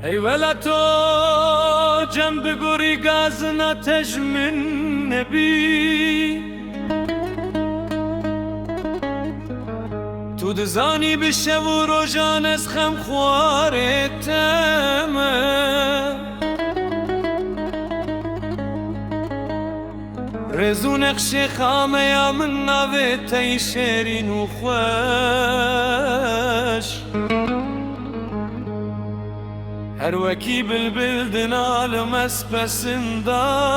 ای ولا تو جنب گوری گازنا تجمن نبی تو دزانی بشه و روژان از خم خوارتمه رزو نقش خامه یا من نوه تی شیرین و خوش هر وکی بلبل دنالم از پسندارتمه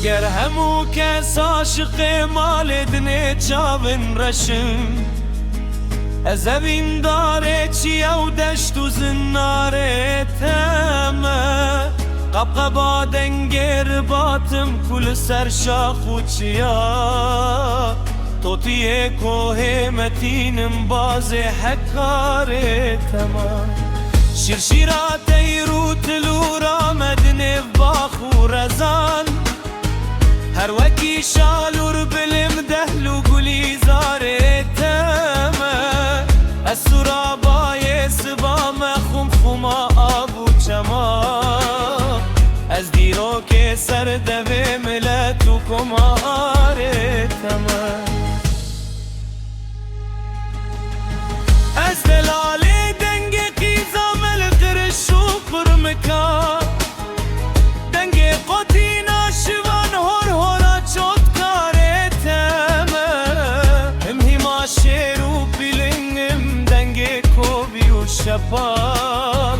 گر همو کس عاشق مال دنه چاون رشم از اوین داره چی او دشت و زناره تمه قبقبا دنگر باتم کل سر شاخ و چیا توتیه کوه متینم باز حکاره تمه شرشیرات ایرو تلورا مدنه باخو رزان هر وکی شالور بلم دهلو گلی زاره تمه از سرابای سبام خم خما آبو چما از دیرو که سر دوه ملت و کماره تمه از دلال دنگ قیزا ملقر شکر مکان دنگ قطی ناشوان هر هرا چود کاره تمه هم هیما شیر و بیلنگم دنگ کوبی و شپال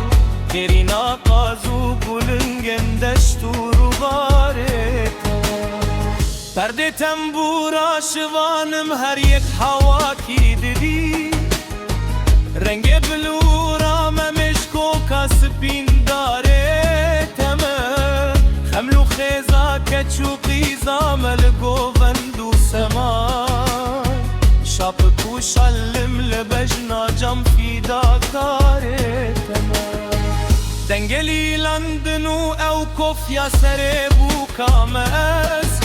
گری ناقاز و بلنگم دشت و روباره تمه پرده تنبورا شوانم هر یک هوا کی دیدی رنگ بلورا ممشکو کاسپین داره تمه خملو خیزا کچو قیزا ملگو وندو سمان شاپ کو شلم لبجنا جم فیدا کاره تمه دنگلی لندنو او کفیا سر بو کامز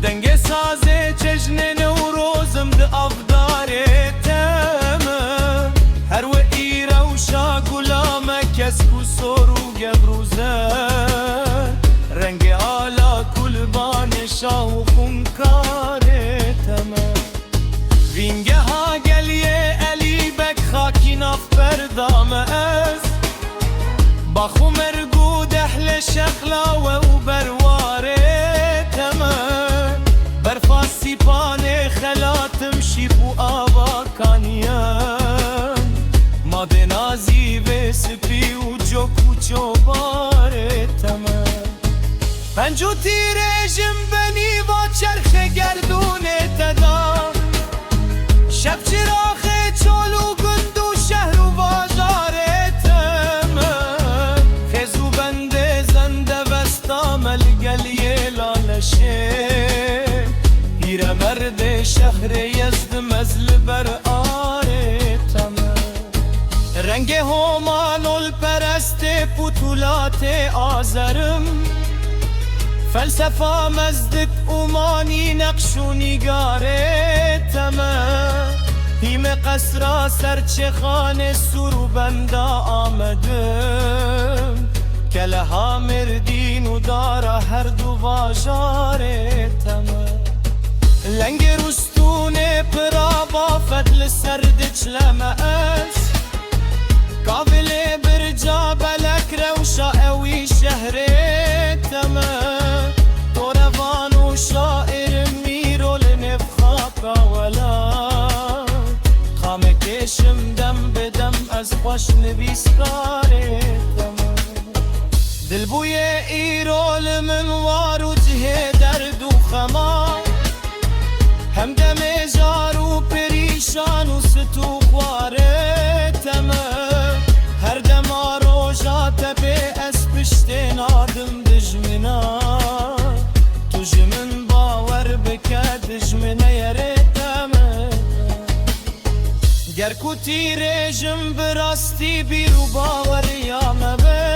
دنگ سازه چجن نوروزم ده افداره تمه هر و ایره و شاگولا مکس کو سورو گبروزه رنگ آلا کلبان شاه و خونکاره تمه وینگه ها گلیه علی بک خاکی ناف بردامه از باخو مرگو دهل شخلا و برواره تمه برفاسی پانه خلاتم شیپو آبا کانیم ماده نازی و سپی و جوکو چوباره تمه پنجو تیرشم بنی و چرخ گردونه تدا شب چراخ چالو گندو شهر و بازاره تمه خزو بنده زنده وستامل گلیه لالشه هیره مرد شهر یزد مزل بر آره تمه رنگ همانول پرست پتولات آزرم فلسفه مزدک اومانی نقش و نگاره تمه هیم قصرا سرچه خانه سرو بنده آمدم کله ها مردین و دارا هر دو واجاره تمه لنگ رستونه پرا با فدل سرد چلمه از قابل برجا بلک روشا اوی شهره تمه تو روان و شاعر میرو لنفخاکا ولا خامه کشم دم بدم از خوش نویسکاره تمه دل بوی ایرول من وارو جه درد و خما هم دم جارو پریشان و ستو خواره تمه هر دم روژا تپه اسب گر کو تیرێژم براستی بیر و باوەڕیامە بێ